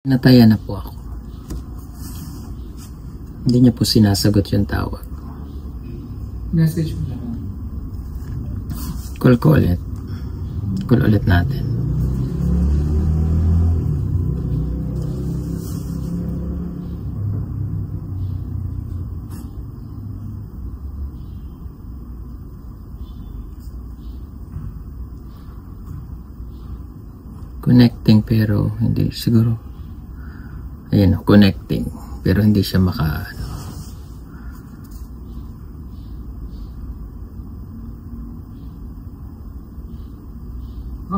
Nataya na po ako. Hindi niya po sinasagot yung tawag. Message mo lang. Call ko ulit. Call ulit natin. Connecting pero hindi siguro. Ayan, connecting pero hindi siya maka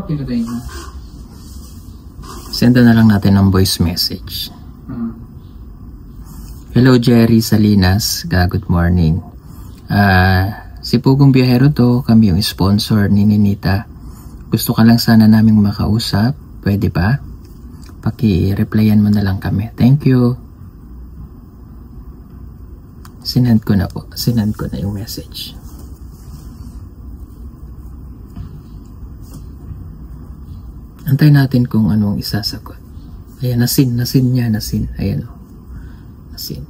Pinatay mo. Senda na lang natin ng voice message. Hello Jerry Salinas, good morning. Si Pugong Biyahero to, kami yung sponsor ni Ninita. Gusto ka lang sana naming makausap, pwede ba? Paki-replyan mo na lang kami. Thank you. Sinend ko na po. Sinend ko na yung message. Antay natin kung anong isasagot. Ayan, nasin niya, nasin. Ayan o. Nasin.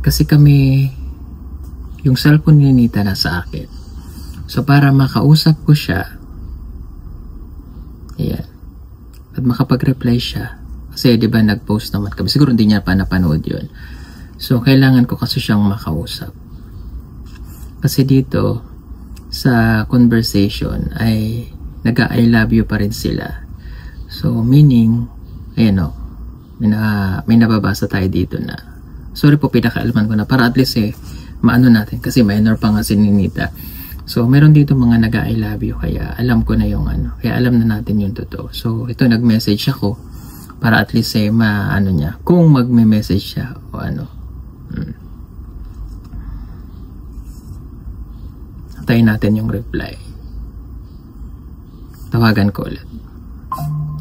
Kasi kami, yung cellphone ni Nita na sa akin. So para makausap ko siya, ayan. At makapag-reply siya. Kasi di ba nag-post naman kami. Siguro hindi niya pa napanood yun. So kailangan ko kasi siyang makausap. Kasi dito, sa conversation ay nag-I love you pa rin sila. So meaning, ayan o, may nababasa tayo dito na, sorry po, pinakaalaman ko na para at least maano natin. Kasi minor pa nga si Ninita. So, meron dito mga nag-I love you, kaya alam ko na yung ano, kaya alam na natin yung totoo. So, ito nag-message ako para at least maano niya, kung magme-message siya o ano. Antayin natin yung reply. Tawagan ko ulit.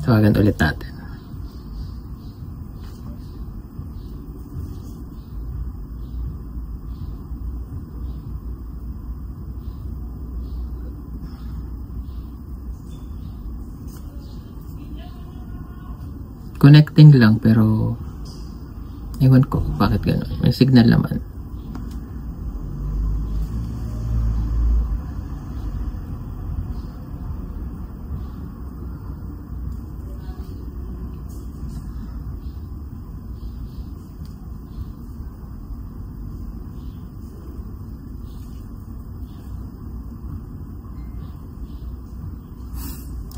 Tawagan ulit natin. Connecting lang pero ewan ko bakit gano'n. May signal naman.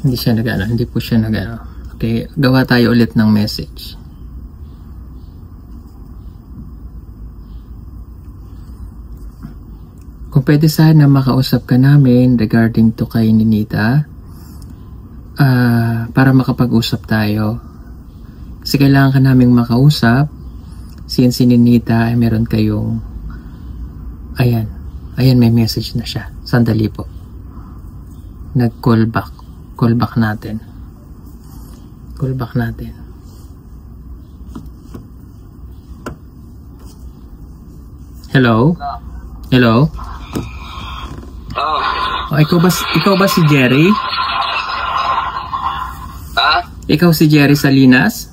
Hindi siya nag-ano, hindi po siya nag-ano. Okay, gawa tayo ulit ng message. Kung pwede sana makausap ka namin regarding to kay Ninita, para makapag-usap tayo. Kasi kailangan ka naming makausap since si Ninita ay meron kayong, ayan, may message na siya. Sandali po. Nag-call back. Call back natin. Call back natin. Hello? Hello? Oh, ikaw ba si Jerry? Ha? Ikaw si Jerry Salinas?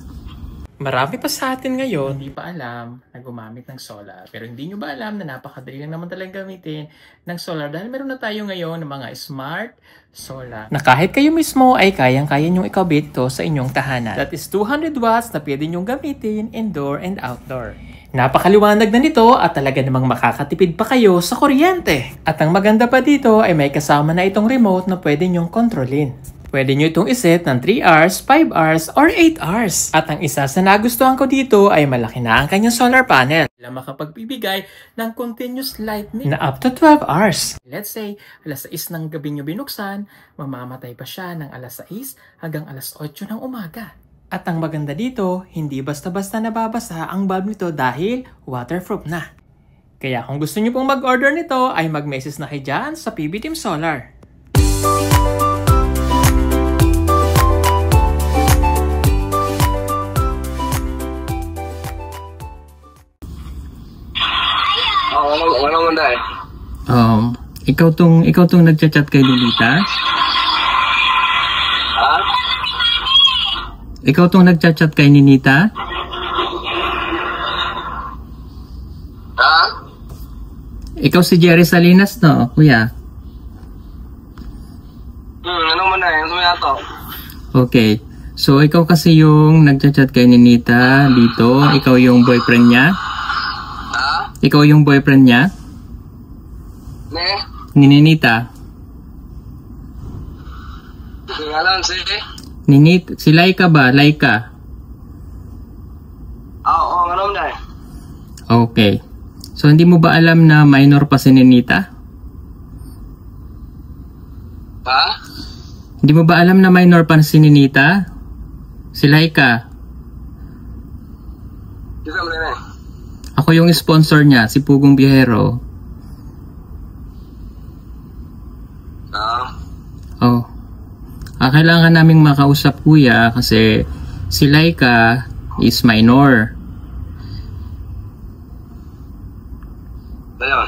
Marami pa sa atin ngayon, hindi pa alam na gumamit ng solar. Pero hindi nyo ba alam na napakadali lang naman talagang gamitin ng solar dahil meron na tayo ngayon ng mga smart solar na kahit kayo mismo ay kayang-kaya nyong ikabit ito sa inyong tahanan. That is 200 watts na pwede nyong gamitin indoor and outdoor. Napakaliwanag na nito at talaga namang makakatipid pa kayo sa kuryente. At ang maganda pa dito ay may kasama na itong remote na pwede nyong kontrolin. Pwede nyo itong iset ng 3 hours, 5 hours, or 8 hours. At ang isa sa nagustuhan ko dito ay malaki na ang kanyang solar panel na makapagbibigay ng continuous lightning na up to 12 hours. Let's say, alas 6 ng gabi nyo binuksan, mamamatay pa siya ng alas 6 hanggang alas 8 ng umaga. At ang maganda dito, hindi basta-basta nababasa ang bulb nito dahil waterproof na. Kaya kung gusto nyo pong mag-order nito, ay mag-message na kayo dyan sa PB Team Solar. Anong manda eh? Ikaw tong nagchat-chat kay Ninita? Ha? Ikaw tong nagchat-chat kay Ninita? Ha? Ikaw si Jerry Salinas, no, kuya? Ano man na, ano man to? Okay. So, ikaw kasi yung nagchat-chat kay Ninita dito. Ikaw yung boyfriend niya? Ha? Ikaw yung boyfriend niya? Ne? Ni Ninita? Singalan si? Si Laika ba? Laika? Oo, ano man na. Okay. So, hindi mo ba alam na minor pa si Ninita? Ha? Hindi mo ba alam na minor pa si Ninita? Si Laika? Kita mo na. Ako yung sponsor niya, si Pugong Biyahero. Oh. Kailangan naming makausap kuya kasi si Laika is minor. Ayun.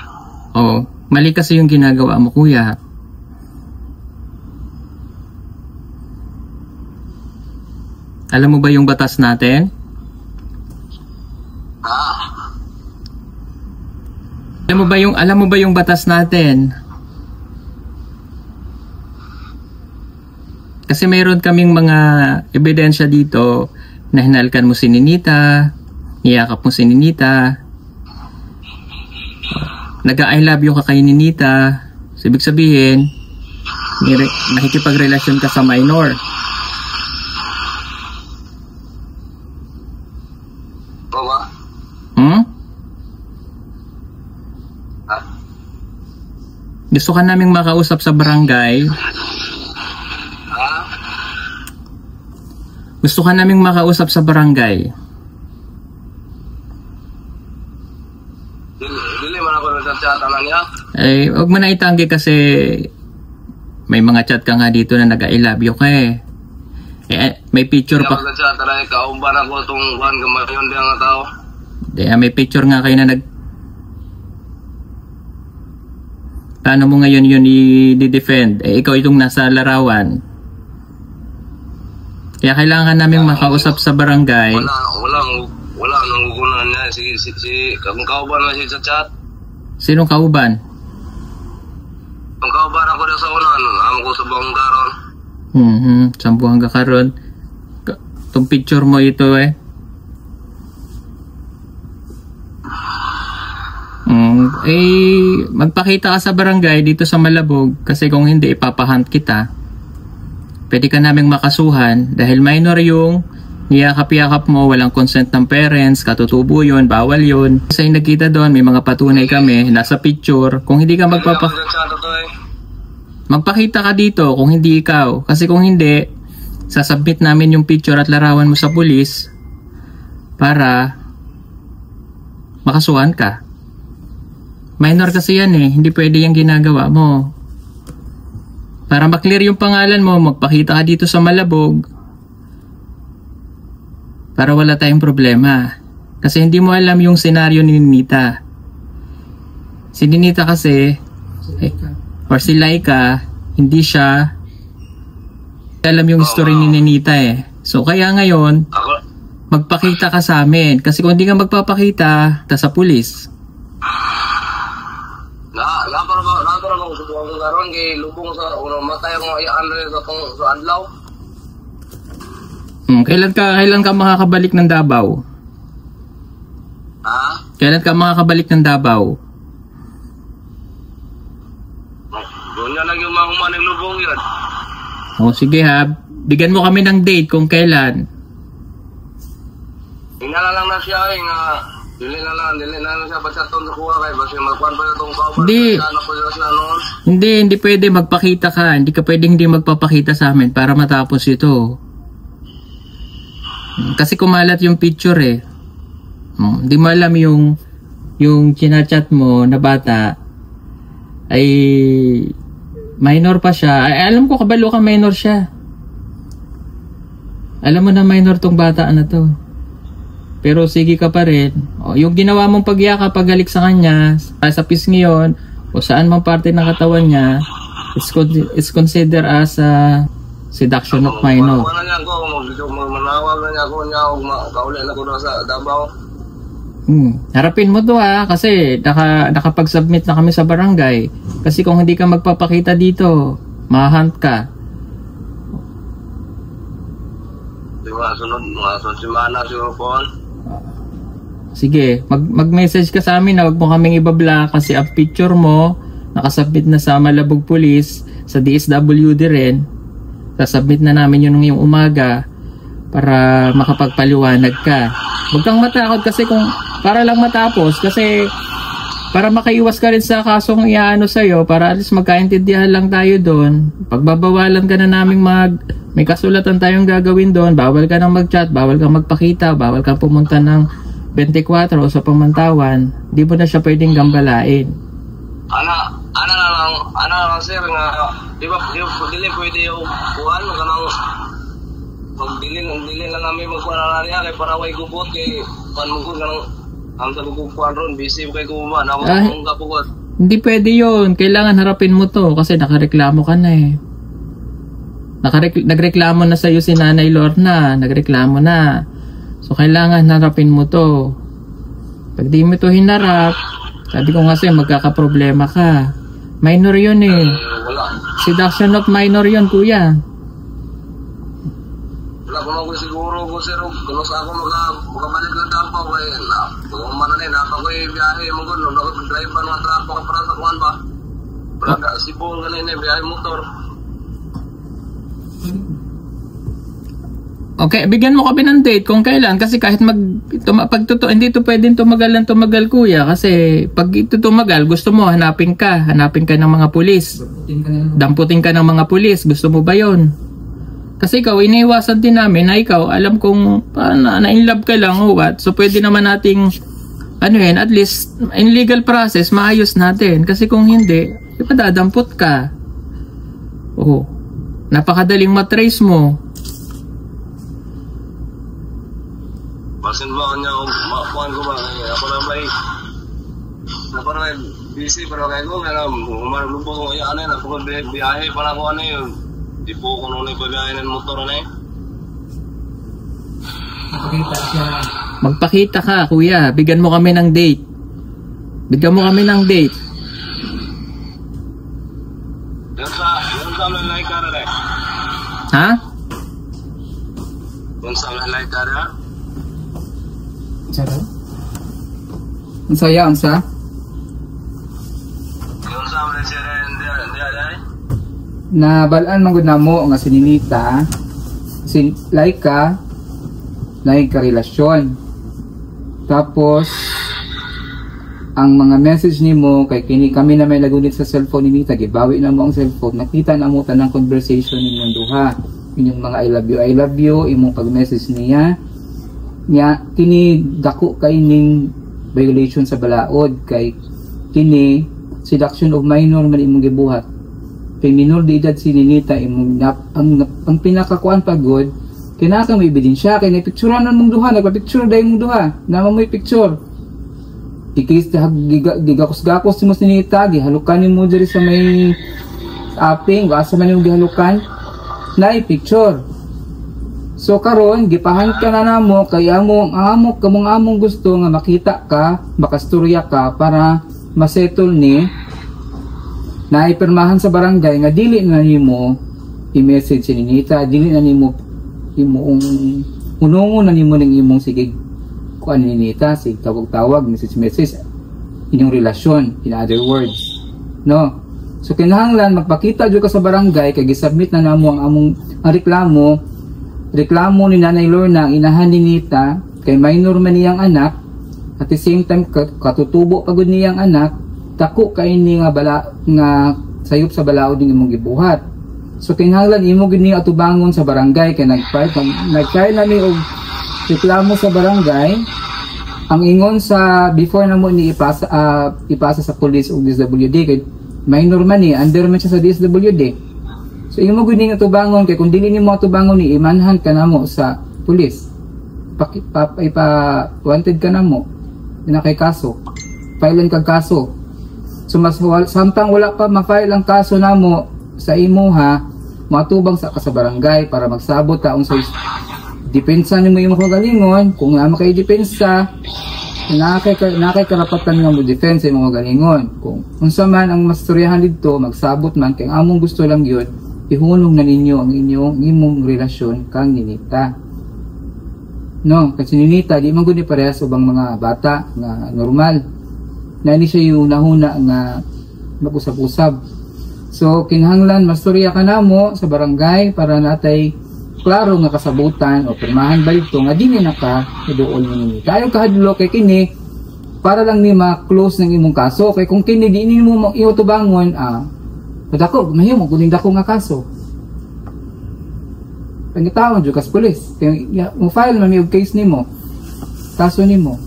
Oh, mali kasi yung ginagawa mo kuya. Alam mo ba yung batas natin? Ha? Alam mo ba yung batas natin? Kasi mayroon kaming mga ebidensya dito na hinalkan mo si Ninita, niyakap mo si Ninita, nag-I love you ka kay Ninita. So, ibig sabihin, nakikipagrelasyon ka sa minor. Bawa? Ha? Gusto ka naming makausap sa barangay. Gusto ka naming makausap sa barangay. Dili man ako nagchat-chat na niya. Huwag mo na itanggi kasi may mga chat ka nga dito na nag-I love you ka eh. May picture pa. Nagchat na kaumban ako itong buwan gamayon din ang tao. May picture nga kayo na Paano mo ngayon yun i-defend? Ikaw itong nasa larawan. Kaya kailangan naming makausap sa barangay. Wala nang gugunan niya kung kauban na siya sa chat. Sinong kauban? Kung kauban ako na sa unan, amo ko sa buong karon. Sambuhan ka karon. Itong picture mo ito eh. Magpakita ka sa barangay dito sa Malabog kasi kung hindi ipapahunt kita. Pwede ka naming makasuhan dahil minor yung niyakap-yakap mo, walang consent ng parents, katutubo yun, bawal yun. Kasi nagkita doon, may mga patunay kami, nasa picture. Kung hindi ka magpakita ka dito kung hindi ikaw. Kasi kung hindi, sasubmit namin yung picture at larawan mo sa pulis para makasuhan ka. Minor kasi yan eh, hindi pwede yung ginagawa mo. Para maklear yung pangalan mo, magpakita ka dito sa Malabog para wala tayong problema. Kasi hindi mo alam yung senaryo ni Ninita. Si Ninita kasi, or si Laika, hindi siya alam yung story ni Ninita eh. So kaya ngayon, magpakita ka sa amin. Kasi kung hindi ka magpapakita, ta sa pulis. Nakapara mo sa buong karon kay lubong sa matay mo ianre sa adlaw. Kailan ka makakabalik ng Davao? Ha? Kailan ka makakabalik ng Davao? Doon na lang yung mga umanang lubong yun. Sige ha, bigyan mo kami ng date kung kailan. Hinala lang na siya nga dili na lang siya pagsaton sa kuha kay basta magkuan pa itong kauban. Hindi pwede magpakita ka. Hindi ka pwedeng hindi magpapakita sa amin para matapos ito. Kasi kumalat yung picture eh. Hindi mo alam yung chinachat mo na bata ay minor pa siya. Alam ko kabalo ka minor siya. Alam mo na minor tong bata na to. Pero sige ka pa rin. Yung ginawa mong pagyaka, paghalik sa kanya, sa pisngi yun, o saan mang parte ng katawan niya, is considered as a seduction of minor. manawag na niya ako niya o kauli na ko sa Davao. Harapin mo to kasi nakapag-submit na kami sa barangay. Kasi kung hindi ka magpapakita dito, ma-hunt ka. Diba, sunod simana siguro po. Sige, mag-message ka sa amin na wag mo kaming ibabla kasi ang picture mo nakasubmit na sa Malabog Police, sa DSWD rin. Sasubmit na namin yun ngayong umaga para makapagpaliwanag ka. Huwag kang matakot kasi para lang matapos kasi para makaiwas ka rin sa kasong iaano sa'yo para at least magkaintindihan lang tayo doon. Pagbabawalan ka na naming may kasulatan tayong gagawin doon, bawal ka nang mag-chat, bawal kang magpakita, bawal kang pumunta ng 24 o sa pamantawan, di mo na siya pwedeng gambalain. Ana lang sir nga, di ba dili pwede yung kuhan ka nang magdili lang namin magkuhan na kay para way gubot kay panmugod ka nang ang sabi ko kuhan ron, busy kay kuman ako ang kapugod. Hindi pwede yun, kailangan harapin mo to kasi nakareklamo ka na nagreklamo na sa'yo si Nanay Lorna, nagreklamo na. So kailangan harapin mo to. Pag di mo to hinarap, sabi ko kasi magkakaproblema ka. Minor yun seduction of minor yun, kuya. Wala ko lang siguro ko sir, kung sa ako magabalik ng Davao kay kung mananay na ako biyahe mo gud no drive pa ng truck pa para sa kuan ba. Para Cebu ganin biyahe motor. Okay, bigyan mo kami ng date kung kailan kasi kahit hindi to pwedeng tumagal kuya kasi pag ito tumagal gusto mo hanapin ka ng mga pulis, damputin ka ng mga pulis, gusto mo ba yon? Kasi ikaw iniiwasan din namin na ikaw alam kung na in love ka lang o what, so pwede naman nating at least in legal process maayos natin kasi kung hindi ipadadampot ka. Napakadaling matrace mo. Basin ba kanya makuhan ko ba? Ako na ba busy pero kaya ko umalubog ko yan ako biyahe para ko yun. Di po ko nung biyahe ng motor Magpakita ka kuya, bigyan mo kami ng date. Yan sa lalay ka rin Ha? Yan sa lalay ka rin Ang saya, ang sa? Yung sa mga siya hindi Nabalaan manggod na mo nga sininita Laika relasyon. Tapos ang mga message nimo kay kami na may nagunit sa cellphone ni Nita, gibawi na mo ang cellphone, nakita na mo tanang conversation ninyong duha, inyong mga I love you, imong pag-message niya kini dako kay ning violation sa balaod kay kini seduction of minor man imong gibuhat kay minor de edad si Ninita imong ang pinakakuan pagod kinaka may ebidensya kay napicturean mong duha, nagpa-picture day mong duha, nama mo picture ikis gigakos-gakos si Ninita, gihalukan nimo diri sa may aping, asa man yung gihalukan na picture. So karon gipahan ka na namo kay among gusto nga makita ka, makastorya ka para masettle ni na ipirmahan sa barangay nga dili na nimo i-message si Ninita, dili na nimo unungon na nimo ning imong sige kuan ni Ninita, sig tawag message inyong relasyon, in other words, no? So kinahanglan magpakita jud ka sa barangay kay gisubmit na namo ang reklamo ni Nanay Lorna ang inahan ni Nita kay minor man niyang anak, at the same time katutubo pagod niyang anak, dako kay ni nga sayop sa balaod ning imong gibuhat. So kinahanglan imo gid ni atubangon sa barangay kay nag-file nami og reklamo sa barangay. Ang ingon sa before na mo ni ipasa sa police og DSWD kay minor man ni under man siya sa DSWD. So imo gud ning atubangon kay kung dili nimo atubangon ni imanhan ka namo sa pulis. Wanted ka namo. Ina kay kaso. Filean kag kaso. So samtang wala pa ma-file ang kaso namo sa imo ha, matubang sa barangay para magsabot ta unsay depensa nimo imong kagalingon, kung nga makay depensa, nakay karapatan nga mo defense imong kagalingon. Kung unsa man ang masturyahan didto, magsabot man kay among gusto lang yun, ihunong na ninyo ang imong relasyon kang ninita. No, kasi ninita di man gud ni parehas ubang mga bata nga normal. Na ni siya yung nahuna nga mag-usab-usab. So kinahanglan masturya ka namo sa barangay para natay klaro nga kasabutan o pirmahan ba ito nga dili na ka iduol ni kayo kahadlo kay kini para lang ni ma-close ng imong kaso kay kung kini di nimo iutubangon padako mahimo kuning dako nga kaso pangitaon jud kas pulis kay mo file man mi og case nimo kaso nimo.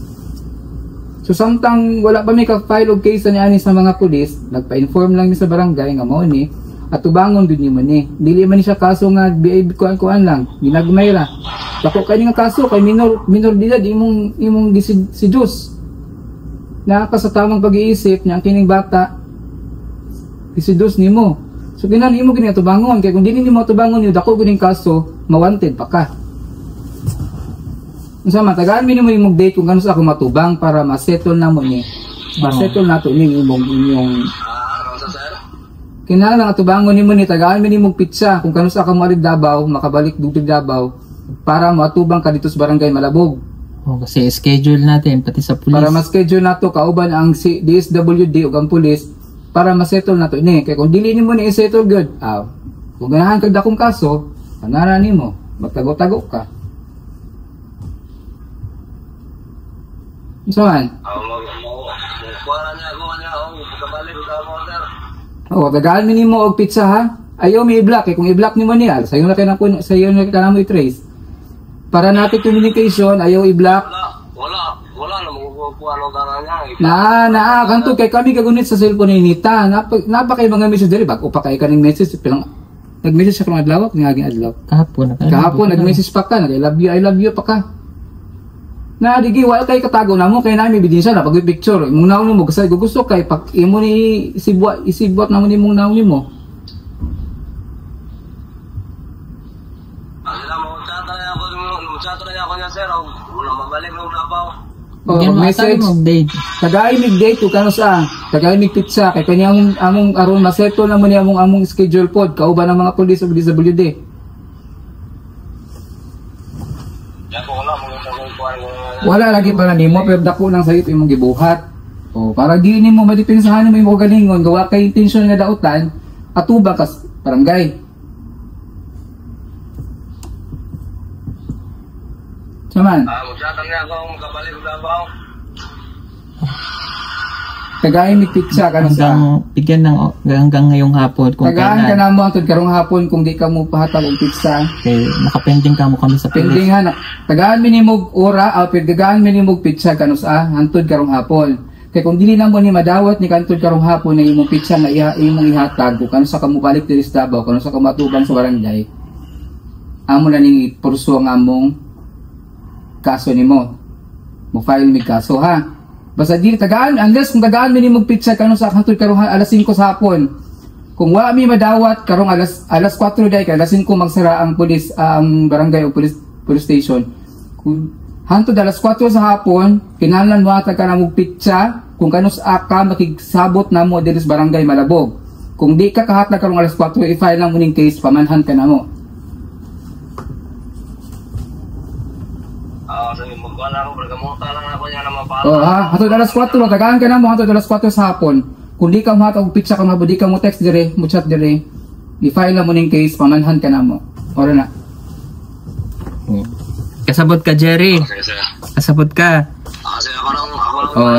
So samtang wala pa may ka-file og case ni ani sa mga pulis, nagpa-inform lang ni sa barangay nga mao ni at tubangon gud nimo ni. Dili man ni siya kaso nga kuan lang, ginagmay ra. Dako kani nga kaso kay minor de edad imong gisidus. Naka sa tamang pag-iisip niya ang kining bata gisidus nimo. So kinahanglan imo gini tubangon kay kung dili nimo tubangon yo dako gud ning kaso, ma-wanted pa ka. Unsa man tagaan mi nimo imong date kung kanus ako matubang para ma-settle na mo ni. Ma-settle nato ning inyong kinahanglan nga tubangon nimo ni tagaan mi nimo pitsa kung kanus ako mo Davao, makabalik dugtong Davao para matubang ka dito sa barangay Malabog. Kasi schedule natin pati sa pulis. Para ma-schedule nato kauban ang DSWD ug ang pulis para ma-settle nato ni. Kay kung dili nimo ni i-settle good, kung ganahan kag dakong kaso, anara nimo, magtago-tago ka. So man. Tagaan mi nimo og pizza ha. Ayaw mi i-block kung i-block nimo niya, sayo na kay na mo i-trace. Para natin communication, ayaw i-block. Wala na magkukuha ng karanya. Kanto kay kami kagunit sa cellphone ni Nita. Napa kay mga message diri bag o pa kay kaning message pilang nag-message sa kung adlaw ngaging adlaw. Kahapon nag-message pa ka, I love you pa ka. Na digi wala kay katago namo kay nami bidin siya na pag picture imong naon mo kasi gusto kay pag imo ni isibot namo nimong naon nimo. Message tagay mig date ug kanus tagay mig pizza kay kanya among aron maseto na mo ni among schedule pod kauban ang mga pulis ug DSWD. Wala lagi para nimo pero dako lang sayop imong gibuhat. Para di nimo madipensahan mo imong galingon gawa kay intention nga dautan atuba kas barangay. Saman. Magsatang niya ako makabalik Davao. Tagay mi pizza kanus bigyan ng hanggang ngayong hapon kung tagaan ka na mo ang karong hapon kung di ka mo pahatag og pizza. Okay, nakapending ka mo kami sa pulis. Pending ha. Tagaan mi nimog ora o tagaan mi nimog pizza kanus hantod karong hapon. Kay kung dili na mo ni madawat ni kantod karong hapon na imong pizza na imong ihatag kung kanus sa kamo balik diri sa Davao, kanus sa kamo matubang sa barangay. Amo na ning ipurso ang among kaso nimo. Mo file mi kaso ha. Basta dili tagaan unless kung tagaan mi nimog pizza kanus sa hantod karong alas 5 sa hapon. Kung wala mi madawat karong alas 4 day kay alas 5 magsara ang pulis ang barangay o police station. Kung hantod alas 4 sa hapon, kinahanglan mo atag ka na mog pizza kung kanus ka makigsabot namo diri sa barangay Malabog. Kung di ka kahatag karong alas 4, i-file lang mo ning case pamanhan ka namo. Hatod alas 4 tagaan ka namo hatod alas 4 sa hapon. Kung di ka mahatag og pizza ka mabudi ka mo text dire, mo chat dire, i-file lang mo ning case pamanhan ka namo. Ora na. Kasabot ka, Jerry. Kasabot ka.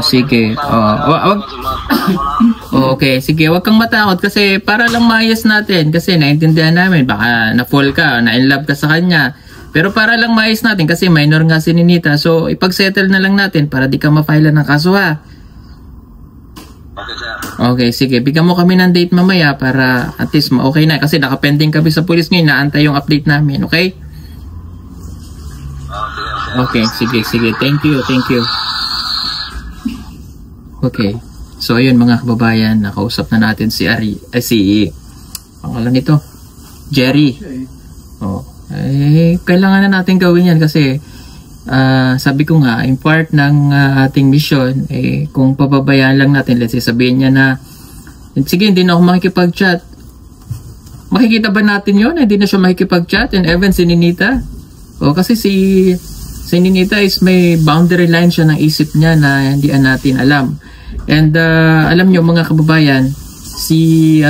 Sige. Okay, sige. Huwag kang matakot kasi para lang maayos natin. Kasi naintindihan namin. Baka na-fall ka, na-in-love ka sa kanya. Pero para lang maayos natin kasi minor nga si Ninita. So, ipag-settle na lang natin para di ka ma-file ng kaso ha. Okay, sige. Bigyan mo kami ng date mamaya para at least okay na. Kasi nakapending kami sa police ngayon. Naantay yung update namin. Okay? Okay, sige. Thank you. Okay. So, ayun mga kababayan, nakausap na natin si pangalan nito, Jerry. kailangan na natin gawin yan kasi sabi ko nga, in part ng ating mission, kung pababayaan lang natin, let's say sabihin niya na, sige, hindi na ako makikipag-chat. Makikita ba natin yun? Hindi na siya makikipag-chat? And even si Ninita? Kasi si Ninita is may boundary line siya ng isip niya na hindi natin alam. And alam nyo mga kababayan, si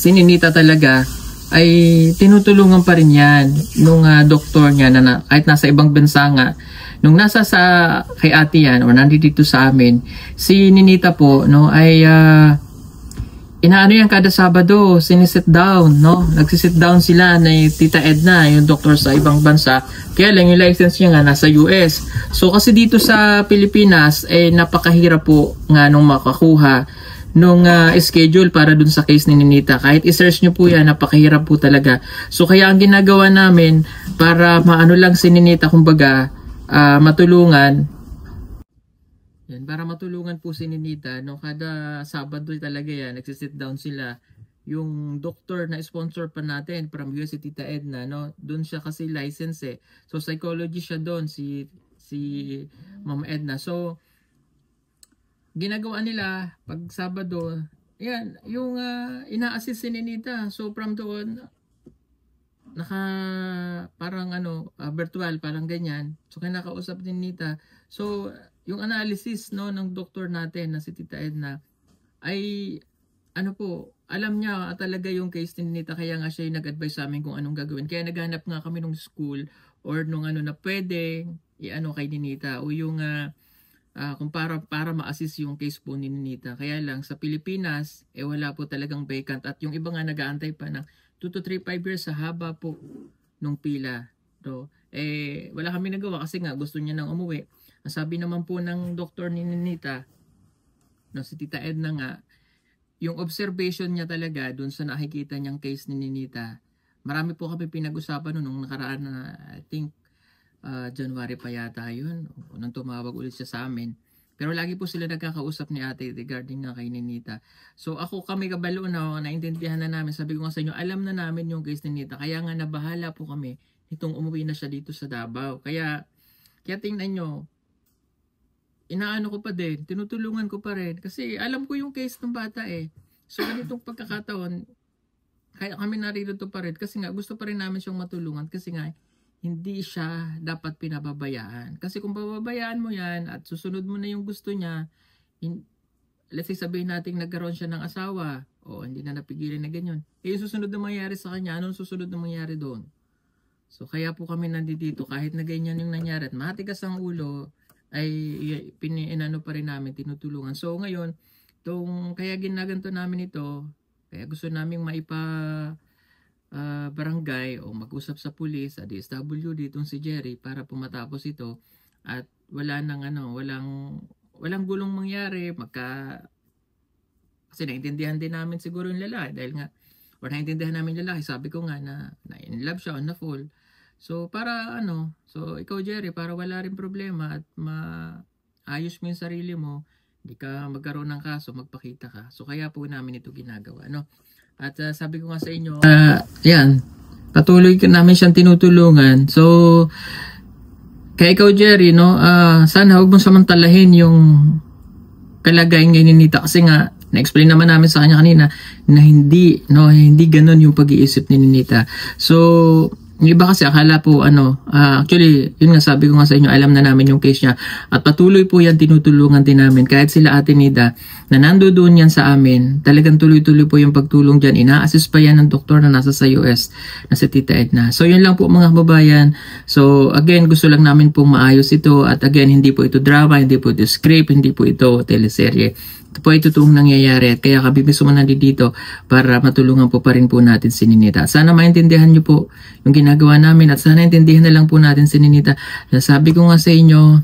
Ninita talaga ay tinutulungan pa rin yan nung doktor niya na kahit nasa ibang bansa nga. Nung nasa kay ate yan o nandito sa amin, si Ninita po ay inaano yan kada Sabado, sinisit down, no? Nagsisit down sila na Tita Edna, yung doktor sa ibang bansa. Kaya lang yung license niya nga nasa US. So kasi dito sa Pilipinas napakahirap po nga nung makakuha nung schedule para dun sa case ni Ninita. Kahit i-search nyo po yan, napakahirap po talaga. So kaya ang ginagawa namin para maano lang si Ninita, kumbaga matulungan. Yan, para matulungan po si Ninita, no, kada Sabado talaga yan, nagsisit down sila. Yung doktor na sponsor pa natin from US, si Tita Edna, no, doon siya kasi license So psychology siya doon, si Ma'am Edna. So ginagawa nila pag Sabado, yan, yung ina-assist si Ninita. So from doon, parang virtual, parang ganyan. So kaya nakausap ni Ninita. So yung analysis, no, ng doktor natin na si Tita Edna ay alam niya talaga yung case ni Ninita, kaya nga siya yung nag-advise sa amin kung anong gagawin. Kaya naghanap nga kami ng school or nung na pwede kay Ninita o yung kung para ma-assist yung case po ni Ninita. Kaya lang sa Pilipinas wala po talagang vacant, at yung iba nga nag-aantay pa ng 2 to 3, 5 years sa haba po nung pila. So, wala kami nagawa kasi nga gusto niya nang umuwi. Ang sabi naman po ng doktor ni Ninita, no, si Tita Edna nga, yung observation niya talaga dun sa nakikita niyang case ni Ninita, marami po kami pinag-usapan nung nakaraan na I think January pa yata yun, nung tumawag ulit siya sa amin. Pero lagi po sila nagkakausap ni ate regarding nga kay Ninita. So kami kabalo na, naintindihan na namin, sabi ko nga sa inyo, alam na namin yung case ni Ninita, kaya nga nabahala po kami itong umuwi na siya dito sa Davao. Kaya tingnan nyo, inaano ko pa din, tinutulungan ko pa rin kasi alam ko yung case ng bata So ganitong pagkakataon, kaya kami narito pa rin kasi nga gusto pa rin namin siyang matulungan kasi nga hindi siya dapat pinababayaan. Kasi kung pababayaan mo yan at susunod mo na yung gusto niya, let's say sabihin natin nagkaroon siya ng asawa o hindi na napigilan na ganyan, yung susunod na mangyari sa kanya, anong susunod na mangyari doon? So kaya po kami nandito kahit na ganyan yung nangyari at matigas ang ulo, ay inano pa rin namin, tinutulungan. So ngayon, kaya ginaganto namin ito, kaya gusto naming barangay o mag-usap sa pulis, sa DSWD, itong si Jerry, para pumatapos ito at walang gulong mangyari, kasi naintindihan din namin siguro yung lalaki dahil nga, or naintindihan namin yung lalaki, sabi ko nga na in love siya on the full. So para so ikaw Jerry, para wala rin problema at maayos mo yung sarili mo, hindi ka magkaroon ng kaso, magpakita ka. So kaya po namin ito ginagawa, no? At sabi ko nga sa inyo, yan, patuloy namin siyang tinutulungan. So kaya ikaw Jerry, no, sana huwag mong samantalahin yung kalagayan ni Ninita kasi nga na-explain naman namin sa kanya kanina na hindi ganun yung pag-iisip ni Ninita. So yung iba kasi akala po actually yun nga, sabi ko nga sa inyo, alam na namin yung case niya at patuloy po yan tinutulungan din namin. Kahit sila Ate Nida na nandoon yan sa amin, talagang tuloy-tuloy po yung pagtulong dyan. Ina-assist pa yan ng doktor na nasa sa US na si Tita Edna. So yun lang po mga kababayan. So again, gusto lang namin pong maayos ito at again, hindi po ito drama, hindi po ito script, hindi po ito teleserye. Ito po ay totoong nangyayari at kaya kami mismo nandito para matulungan po pa rin po natin si Ninita. Sana maintindihan nyo po yung ginagawa namin at sana intindihan na lang po natin si Ninita. Sabi ko nga sa inyo,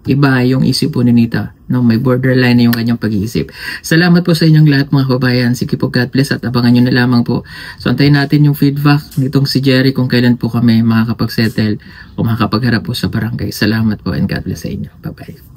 iba yung isip po ni Ninita. No, may borderline na yung kanyang pag-iisip. Salamat po sa inyong lahat mga kababayan. Sige po, God bless at abangan nyo na lamang po. So antayin natin yung feedback nitong si Jerry kung kailan po kami makakapag-settle o makakapagharap po sa barangay. Salamat po and God bless sa inyo. Bye-bye.